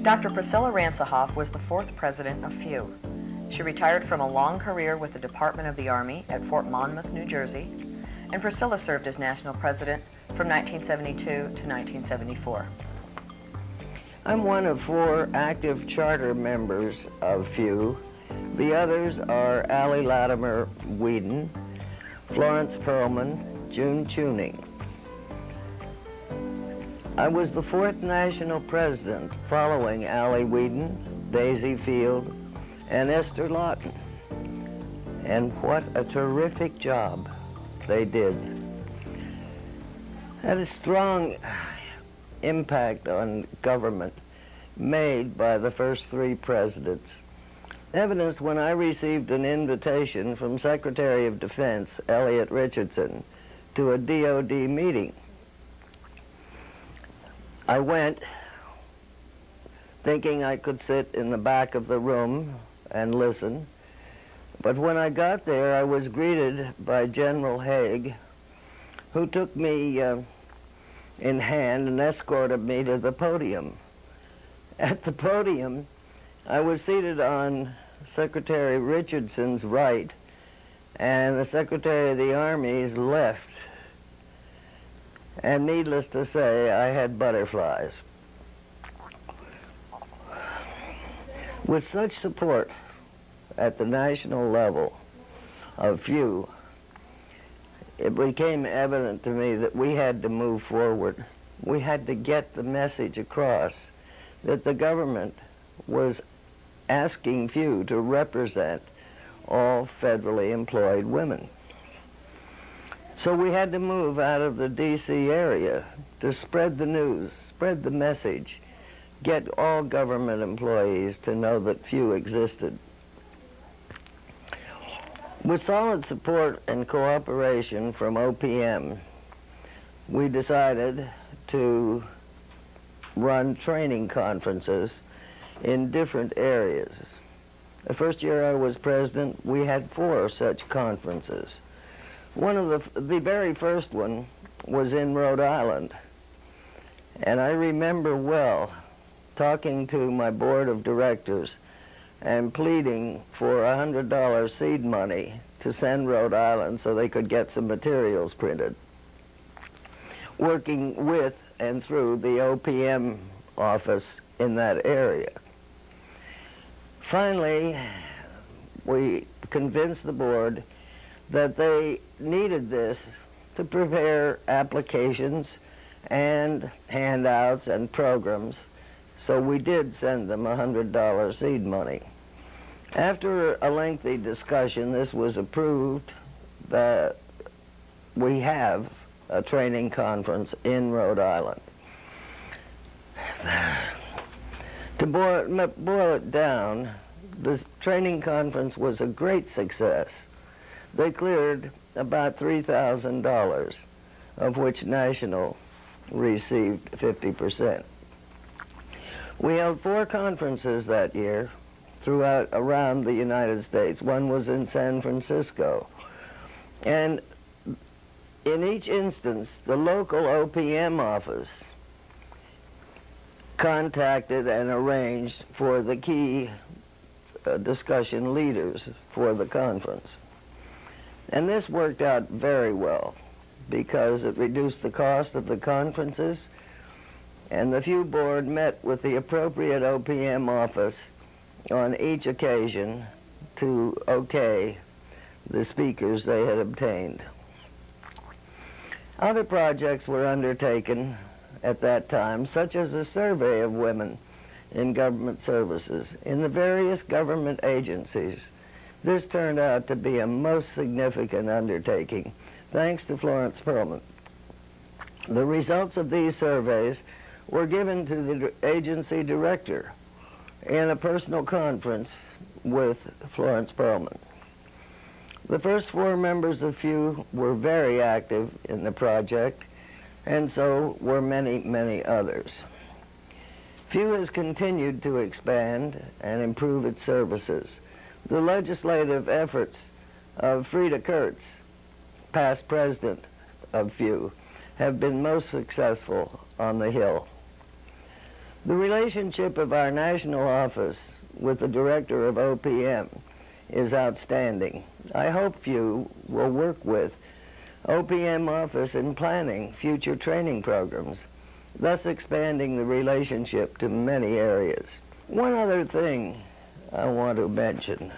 Dr. Priscilla Ransahoff was the fourth president of FEW. She retired from a long career with the Department of the Army at Fort Monmouth, New Jersey, and Priscilla served as national president from 1972 to 1974. I'm one of 4 active charter members of FEW. The others are Allie Latimer Whedon, Florence Perlman, June Tuning. I was the 4th national president following Allie Whedon, Daisy Field, and Esther Lawton. And what a terrific job they did. Had a strong impact on government made by the first 3 presidents, evidenced when I received an invitation from Secretary of Defense Elliot Richardson to a DOD meeting. I went thinking I could sit in the back of the room and listen, but when I got there I was greeted by General Haig, who took me in hand and escorted me to the podium. At the podium, I was seated on Secretary Richardson's right and the Secretary of the Army's left. And needless to say, I had butterflies. With such support at the national level of FEW, it became evident to me that we had to move forward. We had to get the message across that the government was asking FEW to represent all federally employed women. So we had to move out of the D.C. area to spread the news, spread the message, get all government employees to know that FEW existed. With solid support and cooperation from OPM, we decided to run training conferences in different areas. The first year I was president, we had 4 such conferences. One of the very first one was in Rhode Island, and I remember well talking to my board of directors and pleading for $100 seed money to send Rhode Island so they could get some materials printed, working with and through the OPM office in that area. Finally, we convinced the board that they needed this to prepare applications and handouts and programs, so we did send them $100 seed money. After a lengthy discussion, this was approved that we have a training conference in Rhode Island. To boil it down, this training conference was a great success. They cleared about $3,000, of which National received 50%. We held 4 conferences that year around the United States. One was in San Francisco. And in each instance, the local OPM office contacted and arranged for the key discussion leaders for the conference. And this worked out very well because it reduced the cost of the conferences, and the FEW board met with the appropriate OPM office on each occasion to okay the speakers they had obtained. Other projects were undertaken at that time, such as a survey of women in government services in the various government agencies. This turned out to be a most significant undertaking, thanks to Florence Perlman. The results of these surveys were given to the agency director in a personal conference with Florence Perlman. The first 4 members of FEW were very active in the project, and so were many, many others. FEW has continued to expand and improve its services. The legislative efforts of Frida Kurtz, past president of FEW, have been most successful on the Hill. The relationship of our national office with the director of OPM is outstanding. I hope you will work with OPM office in planning future training programs, thus expanding the relationship to many areas. One other thing I want to mention,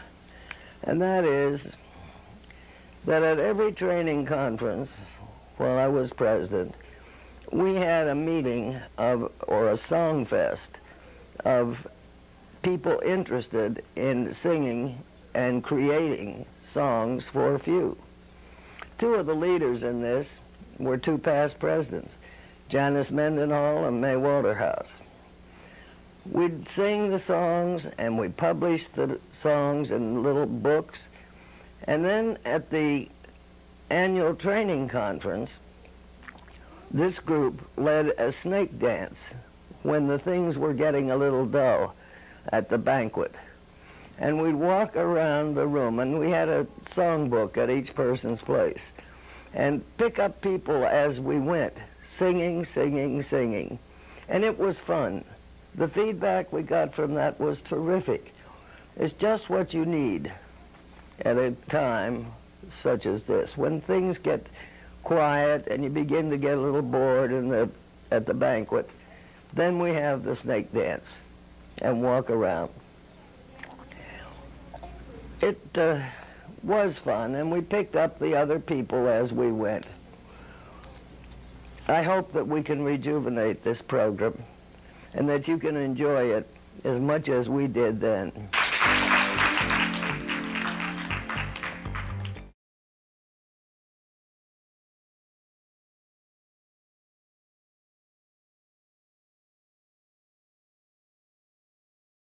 and that is that at every training conference while I was president, we had a meeting or a song fest of people interested in singing and creating songs for a few. Two of the leaders in this were two past presidents, Janice Mendenhall and May Waterhouse. We'd sing the songs and we published the songs in little books, and then at the annual training conference, this group led a snake dance when the things were getting a little dull at the banquet. And we'd walk around the room, and we had a songbook at each person's place, and pick up people as we went, singing, singing, singing. And it was fun. The feedback we got from that was terrific. It's just what you need at a time such as this, when things get quiet and you begin to get a little bored at the banquet. Then we have the snake dance and walk around. It was fun, and we picked up the other people as we went. I hope that we can rejuvenate this program and that you can enjoy it as much as we did then.